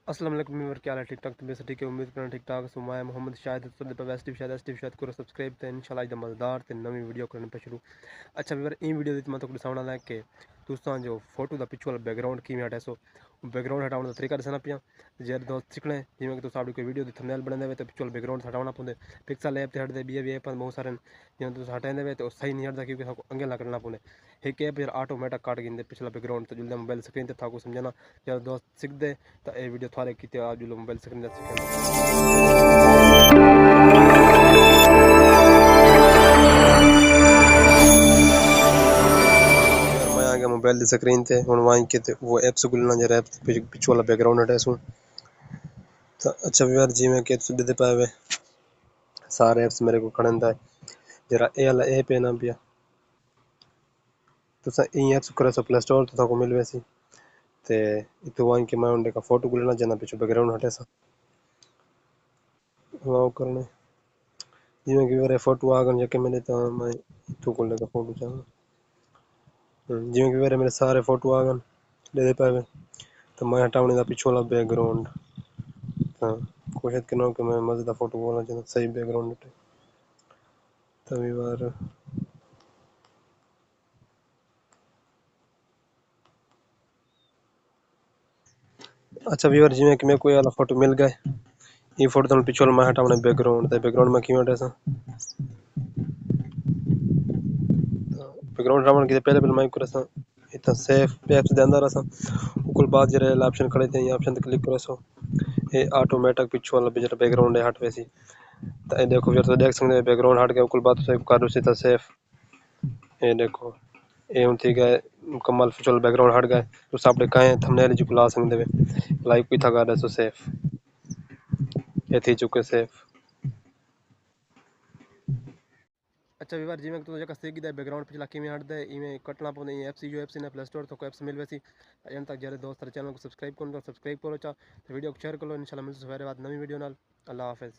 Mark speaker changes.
Speaker 1: अस्सलाम वालेकुम व्यूअर, क्या हाल है? ठीक ठाक? तबीयत से ठीक है? उम्मीद करना ठीक ठाक सो। मैं मोहम्मद शाहिद शायद करो सब्सक्राइब ते इंशाल्लाह इधर मज़ेदार ते नवी वीडियो करने पे शुरू। अच्छा व्यूअर, इन वीडियो दी मैं तुहानू दसाना है कि तुसां जो फोटो दा पिछू वाला बैकग्राउंड किवें हटाए सो। बैकग्राउंड हटाने दा तरीका दसना पिया। जे दोस्त सीखने जिवें कि तुस अपनी कोई वीडियो दी थंबनेल बनांदे वे ते पिछू वाला बैकग्राउंड हटाना पौंदे। पिक्सल ऐप ते हटदे, बी ऐप बहुत सारे जिवें तुस हटांदे वे ते सही नहीं हटदा क्योंकि साकू अंगे ला करना पौंदे। एक ऐप यार ऑटोमेटिक काट गिंदे पिछला बैकग्राउंड ते जुल्दे मोबाइल स्क्रीन ते थाकू समझना। यार दोस्त सीखदे तो ये वीडियो थारे की आज जो मोबाइल स्क्रीन दा मैं आ गया मोबाइल दी स्क्रीन ते हुण वहीं के ते वो ऐप्स खुलना जरा ऐप पिछू वाला बैकग्राउंड हटे सू। तो अच्छा व्यूअर जिवें कि तुस दिखदे पाए वे सारे ऐप्स मेरे को खड़ंदा है। जरा ए वाला ऐप है ना पिया तुस इन ऐप्स करे सो प्ले स्टोर तो को मिल वैसी ते इतो वहीं के मैं उनके का फोटो खुलना जना पिछू बैकग्राउंड हटे सा अलाउ करने जिवें कि मेरे फोटो आ गए जके मैंने तो मैं इतो खुलने का फोटो चाहूँ जिवें कि मेरे सारे फोटो आ गए दे पाए तो मैं हटाने का पिछू वाला बैकग्राउंड। हाँ, कोशिश करना कि मैं मज़े का फोटो बोलना चाहता सही बैकग्राउंड हटे तभी बार। अच्छा व्यूअर जिवें कि मैं कोई वाला फोटो मिल गए ये फोटो तुम पिछू वाला मैं हटाने बैकग्राउंड ते बैकग्राउंड में क्यों हटे सा बैकग्राउंड हटाने के पहले मैं करे सा इतना सेफ ऐप्स दे अंदर सा ऊपर बाद जरे ऑप्शन खड़े थे ये ऑप्शन पे क्लिक करो सो ये ऑटोमेटिक पिछू वाला जरा बैकग्राउंड है हट वैसी तो ये देखो फिर तो देख सकते हैं बैकग्राउंड हट गया ऊपर बाद से कर उसी तरह सेफ। ये देखो ये उनती गए मुकम्मल पिछू वाला बैकग्राउंड हट गए तो सब कहें थंबनेल जो ला सकते वे लाइक भी था कर सो सेफ ये थी चुके सेफ। अच्छा विवर जिवें तुम जगह सीख गए बैकग्राउंड पिछला किवें हटदा है इवें कटना पौंदा है एप्स जो एप्स ने प्ले स्टोर तो एप्स मिल वैसी एंड तक जरे दोस्त चैनल को सब्सक्राइब करो सब्सक्राइब करो चा तो वीडियो को शेयर करो इंशाल्लाह मिलते हैं बाद नवी वीडियो नाल। अल्लाह हाफिज़।